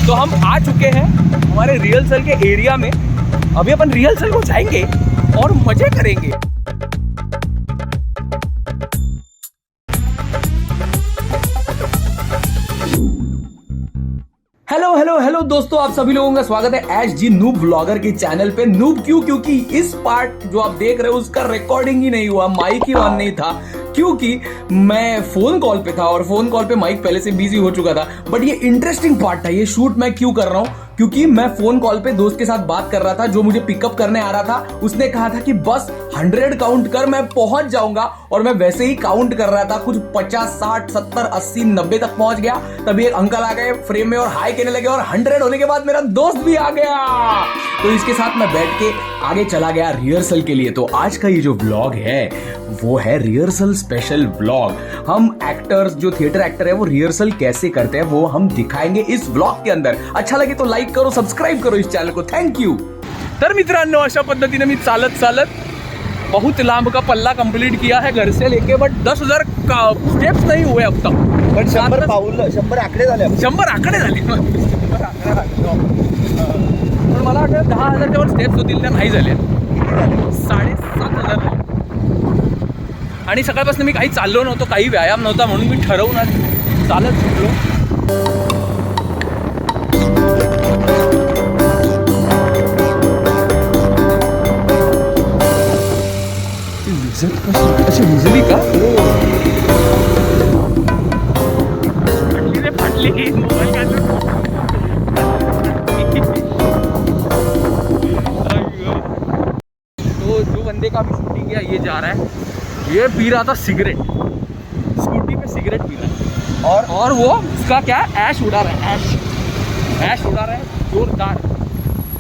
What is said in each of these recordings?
तो हम आ चुके हैं हमारे रिहर्सल के एरिया में। अभी अपन रिहर्सल को जाएंगे और मजे करेंगे। हेलो हेलो हेलो दोस्तों, आप सभी लोगों का स्वागत है एच जी नूब व्लॉगर के चैनल पे। नूब क्यों? क्योंकि इस पार्ट जो आप देख रहे हो उसका रिकॉर्डिंग ही नहीं हुआ, माइक ही ऑन नहीं था, क्योंकि मैं फोन कॉल पे था और फोन कॉल पे माइक पहले से बिजी हो चुका था। बट ये इंटरेस्टिंग पार्ट था। ये शूट मैं क्यों कर रहा हूँ? क्योंकि मैं फोन कॉल पे दोस्त के साथ बात कर रहा था जो मुझे पिकअप करने आ रहा था। उसने कहा था कि बस 100 काउंट कर, मैं पहुंच जाऊंगा। और मैं वैसे ही काउंट कर रहा था, कुछ 50, 60, 70, 80, 90 तक पहुंच गया। तभी एक अंकल आ गए फ्रेम में और हाई कहने लगे, और 100 होने के बाद मेरा दोस्त भी आ गया। तो इसके साथ मैं बैठ के आगे चला गया रिहर्सल के लिए। तो आज का ये जो व्लॉग है वो है रिहर्सल स्पेशल व्लॉग। हम एक्टर्स, जो थिएटर एक्टर है, वो रिहर्सल कैसे करते हैं वो हम दिखाएंगे इस व्लॉग के अंदर। अच्छा लगे तो लाइक करो, सबस्क्राइब करो इस चॅनल को। Thank you. तर मित्रांनो, अशा पद्धतीने मी चालत चालत बहुत लांब का पल्ला कंप्लीट किया है घर से लेके। बट 10,000 स्टेप्स नहीं हुए अब तक। पण 100 पाऊल, 100 आकडे झाले. 100 आकडे झाले. पण मला वाटतं 10,000च्या वर स्टेप्स होतील, त्या नाही झाल्या. 7,500 आणि सकाळपासून मी काही चाललो नव्हतो, काही व्यायाम नव्हता, म्हणून मी ठरवून आज चालत सुटलो. अशी विजली का? फाटली मोबाईल काढून. तो जो बंदे का भी शूटिंग किया ये जा रहा है, ये पी रहा था सिगरेट, स्कूटी पे सिगरेट पी रहा है और वो उसका क्या ऐश उड़ा रहा है, ऐश उड़ा रहा है जोरदार।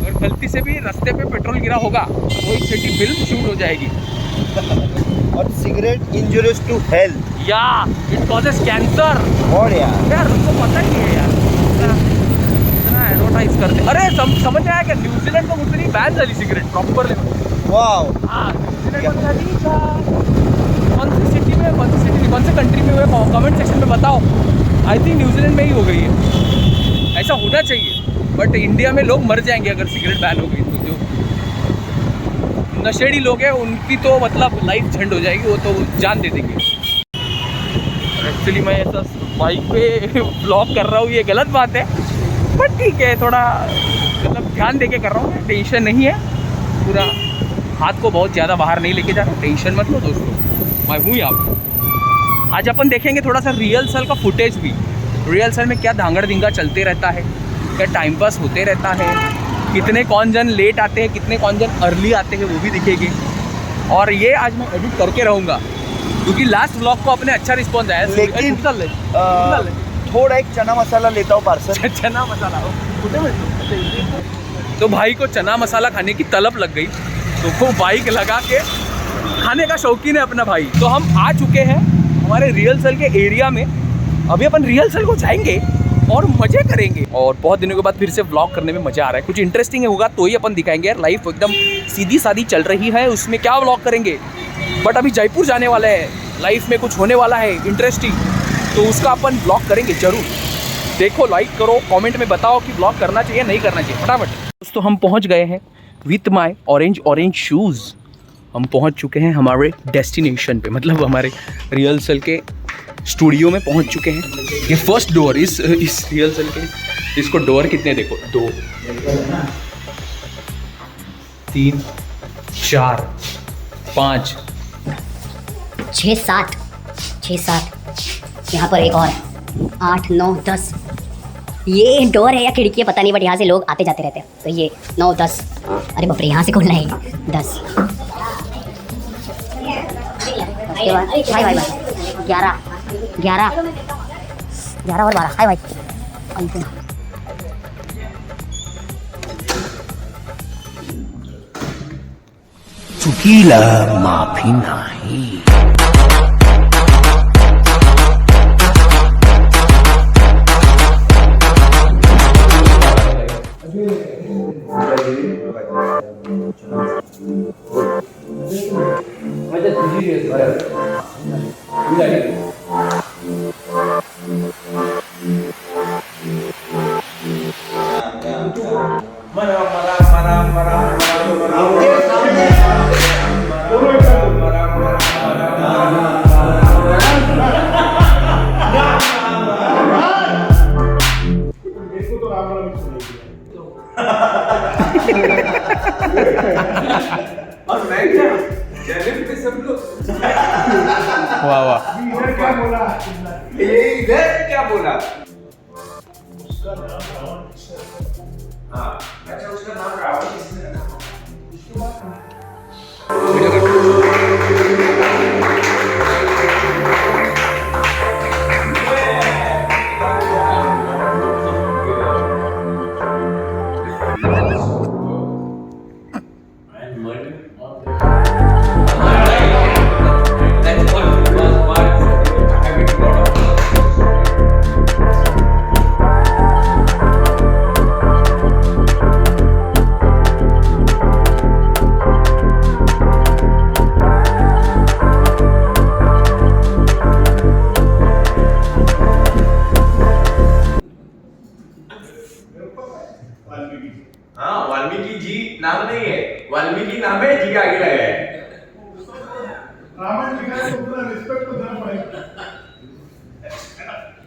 अगर गलती से भी रास्ते पे पेट्रोल गिरा होगा तो एक छोटी फिल्म शूट हो जाएगी। और सिगरेट इंजुरियस टू हेल्थ, या इट कॉजेस कैंसर। और यार उनको पता नहीं है यार, इतना एडवर्टाइज करते। अरे समझ में आया क्या? न्यूजीलैंड को मुझे बैन झाली सिगरेट प्रॉपर लेवल. वाव. हाँ, कौन सी सिटी में, कौन से कंट्री में हुए, कमेंट सेक्शन में बताओ। आई थिंक न्यूजीलैंड में ही हो गई है। ऐसा होना चाहिए, बट इंडिया में लोग मर जाएंगे अगर सिगरेट बैन हो गई तो। जो नशेड़ी लोग हैं उनकी तो मतलब लाइफ झंड हो जाएगी, वो तो जान दे देंगे। एक्चुअली मैं ऐसा बाइक पे ब्लॉग कर रहा हूँ, ये गलत बात है, बट ठीक है, थोड़ा मतलब ध्यान दे के कर रहा हूँ, टेंशन नहीं है। पूरा हाथ को बहुत ज़्यादा बाहर नहीं लेके जा रहा, टेंशन मत लो दोस्तों, मैं हूँ यहाँ पर। आज अपन देखेंगे थोड़ा सा रिहर्सल का फुटेज भी। रिहर्सल में क्या धांगड़ धिंगा चलते रहता है, क्या टाइम पास होते रहता है, कितने कौन जन लेट आते हैं, कितने कौन जन अर्ली आते हैं, वो भी दिखेंगे। और ये आज मैं एडिट करके रहूँगा क्योंकि लास्ट व्लॉग को अपने अच्छा रिस्पॉन्स आया। लेकिन थोड़ा एक चना मसाला लेता हूँ पार्सल. चना मसाला कुठे मिळतो? तो भाई को चना मसाला खाने की तलब लग गई, तो वो बाइक लगा के खाने का शौकीन है अपना भाई। तो हम आ चुके हैं हमारे रिहर्सल के एरिया में। अभी अपन रिहर्सल को जाएंगे और मजे करेंगे। और बहुत दिनों के बाद फिर से व्लॉग करने में मजा आ रहा है। कुछ इंटरेस्टिंग होगा तो ही अपन दिखाएंगे यार। लाइफ एकदम सीधी सादी चल रही है, उसमें क्या व्लॉग करेंगे। बट अभी जयपुर जाने वाले हैं, लाइफ में कुछ होने वाला है इंटरेस्टिंग, तो उसका अपन व्लॉग करेंगे जरूर। देखो, लाइक करो, कमेंट में बताओ कि व्लॉग करना चाहिए नहीं करना चाहिए, फटाफट। दोस्तों, हम पहुंच गए हैं विथ माई ऑरेंज शूज़। हम पहुंच चुके हैं हमारे डेस्टिनेशन पे, मतलब हमारे रिहर्सल के स्टूडियो में पहुंच चुके हैं। ये फर्स्ट डोर इस रिहर्सल के, इसको डोर कितने देखो, 2, 3, 4, 5, 6, 7 यहाँ पर एक और 8, 9, 10। ये डोर है या खिड़की है पता नहीं, बट यहाँ से लोग आते जाते रहते हैं। तो ये 9, 10, अरे बाप रे, यहाँ से खोलना है 10। उसके बाद भाई 11 और 12। हाय भाई, चुकीला माफी नाही. और मैं क्या जैसे पे सब लोग वाह वाह इधर क्या बोला? ये इधर क्या बोला? उसका नाम रावण किसने? हाँ अच्छा उसका नाम रावण किसने रखा? उसके बाद That's what I mean, Valmiki. हाँ वाल्मीकि जी नाम नहीं है, वाल्मीकि नाम है, जी आगे लगा है। रावण लिखा है तो पूरा रिस्पेक्ट तो देना पड़ेगा।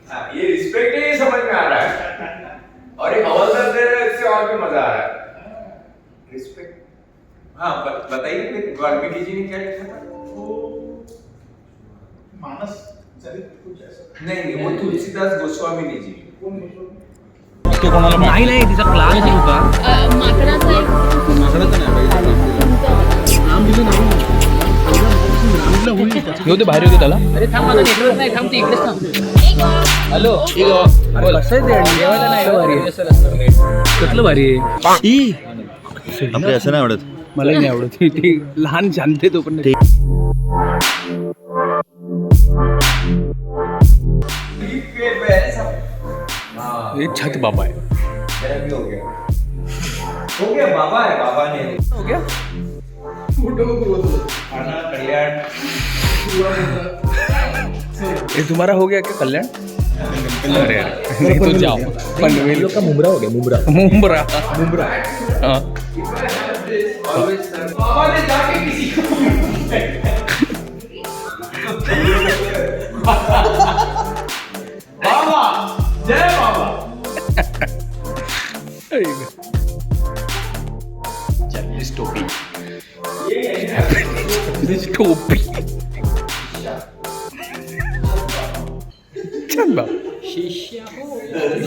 हाँ, ये रिस्पेक्ट है, ये समझ में आ रहा है। और ये हवलदार दे रहे हैं, इससे और भी मजा आ रहा है। रिस्पेक्ट। हाँ बताइए फिर वाल्मीकि जी ने क्या लिखा था? वो मानस चरित कुछ ऐसा। नहीं वो तुलसीदास गोस्वामी जी। कौन बोल? तो कोणाला नाही नाही तिचा क्लास होता माकडाचा एक माकडाचं नाही पाहिजे नाम दिलं नाही घेऊ ते बाहेर येऊ दे त्याला अरे थांब माझा नेटवर्क नाही थांब ते इकडेच थांब हॅलो बोल कसं आहे ते जेवायला नाही भारी आहे कसलं भारी आहे आपले असं नाही आवडत. मलाही नाही आवडत ते लहान शांत तो पण हे छत बाबा आहे मेरा भी हो गया बाबा है, बाबा ने हो गया खाना कल्याण ये तुम्हारा हो गया क्या कल्याण अरे यार नहीं तो जाओ पनवेल का मुमरा हो गया मुमरा हाँ बाबा ने जाके किसी को बाबा जय बाबा चालीस टोपी ये टोपी छान बा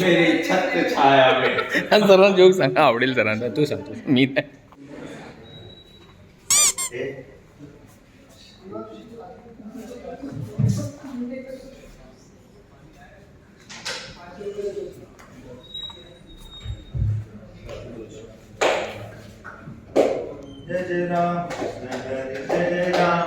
मेरी छत छाया में सर्वांना जोक सांगा आवडेल सरांना तू सांगतो मी नाही जय जय राम जय जय राम।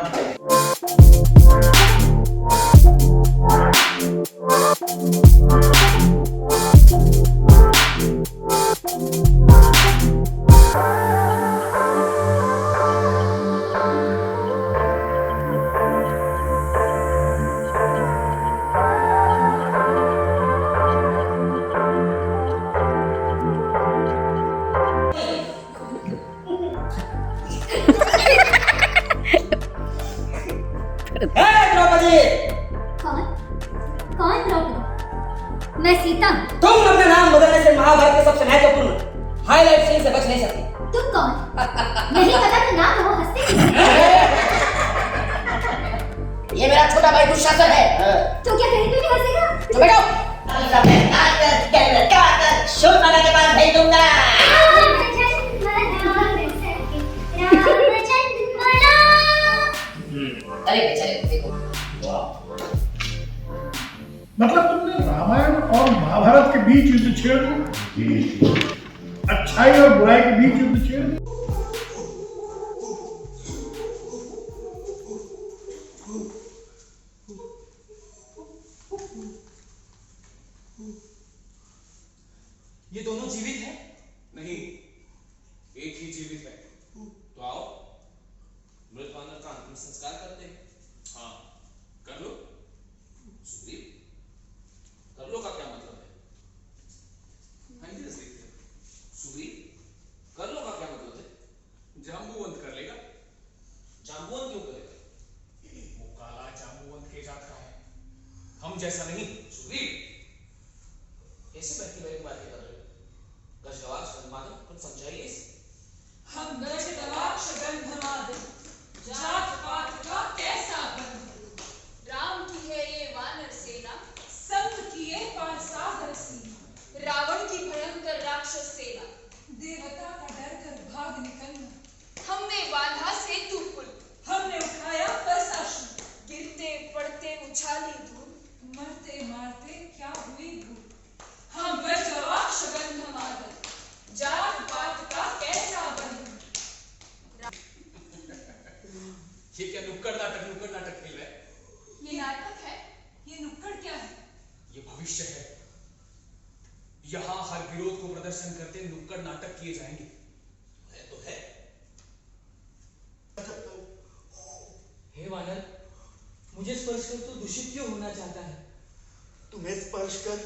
कौन कौन द्रौपदी? मैं सीता हूँ। तुम अपना नाम बदलने से महाभारत के सबसे महत्वपूर्ण हाईलाइट सीन से बच नहीं सकती। तुम कौन? नहीं पता तो ना कहो, हंसते क्यों? ये मेरा छोटा भाई दुशासन है। तो क्या कहीं पे भी हंसेगा? तो बैठो। शूर्पणखा के पास भेज दूंगा। चलिए चलिए देखो। मतलब तुमने रामायण और महाभारत के बीच युद्ध छेड़ दिया, अच्छाई और बुराई के बीच युद्ध छेड़ दिया। ये दोनों जीवित हैं? नहीं, एक ही जीवित है। तो आओ मृत वानर का अंतिम संस्कार करते हैं। हाँ कर लो। सुग्रीव कर लो का क्या मतलब है? हाँ इधर से देखते हैं। सुग्रीव जैसा नहीं सुग्रीव। कैसे बैठी मेरी बातें कर रहे हो? गजगवार संपादन कुछ समझाइए इसे। हम गजगवार गंधमादन जात पात का कैसा बंधन। राम की है ये वानर सेना संग किए पारसागर सीमा। रावण की भयंकर राक्षस सेना देवता का डर कर भाग निकलना। हमने बांधा सेतु पुल हमने उठाया प्रशासन। गिरते पड़ते उछाली धूल मरते मारते क्या हुई भूल। हम गजगवार गंधमादन जात पात का कैसा बंधन। ये क्या नुक्कड़ नाटक खेल रहा है? ये नाटक है, ये नुक्कड़ क्या है? ये भविष्य है। यहाँ हर विरोध को प्रदर्शन करते नुक्कड़ नाटक किए जाएंगे। तो है हे वानर, मुझे स्पर्श कर तो दूषित क्यों होना चाहता है? तुम्हें स्पर्श कर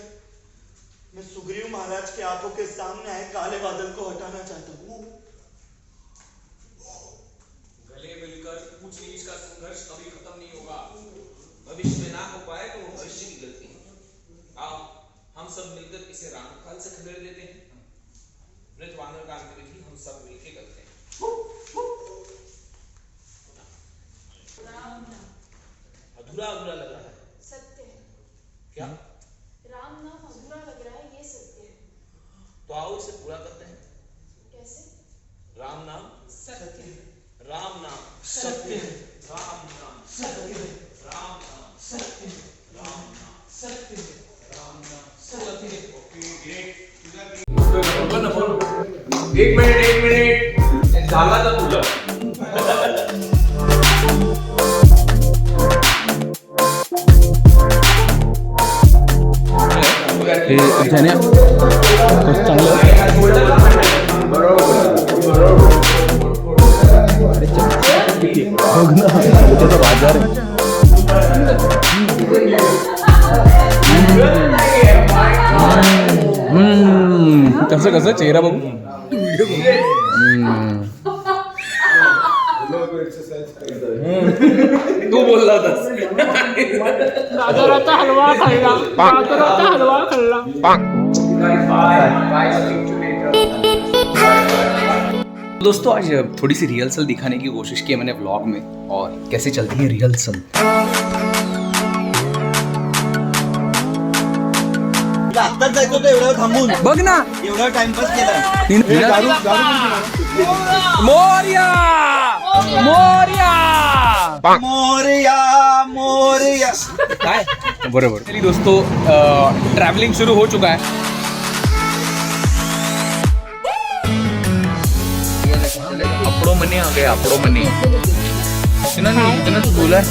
मैं सुग्रीव महाराज के आंखों के सामने आए काले बादल को हटाना चाहता हूँ। गले मिलकर ऊंच नीच का संघर्ष कभी खत्म नहीं होगा। भविष्य में ना हो पाए तो वो भविष्य की गलती है। आओ हम सब मिलकर इसे रामकाल से खदेड़ देते हैं। मृत वानर का अंतविधि हम सब मिलकर करते हैं। राम नाम अधूरा अधूरा लग रहा है। सत्य है। क्या? राम नाम अधूरा लग रहा है, ये सत्य है। तो आओ इसे पूरा करते हैं। कैसे? राम नाम सत्य है। राम नाम सत्य है। राम नाम सत्य है। राम नाम सत्य है। राम नाम सत्य है। राम नाम सत्य है। Okay great. एक मिनिट झाला तर तुझं जाण्या चांगलं बघ ना त्याचा बाजार आहे. कसं कसं चेहरा बघू. तू बोलला होतास. गाजराचा हलवा खाल्ला. गाजराचा हलवा खाल्ला. दोस्तों आज थोड़ी सी रिहर्सल दिखाने की कोशिश की है मैंने व्लॉग में, और कैसे चलती है रिहर्सल. आत्ताच जायचं होतं एवढं थांबून. बघ ना एवढा टाइमपास केला. मोरया मोरया मोरया मोरया. काय बरोबर. चलिए दोस्तों ट्रैवलिंग शुरू हो चुका है. अपड़ो मनी आ गया. अपड़ो मनी इतना बोला है.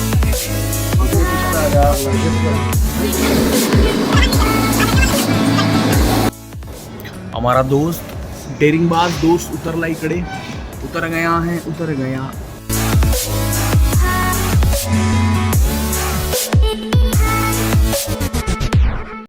हमारा दोस्त डेरिंगबाज दोस्त उतरला इकडे. उतर गया है.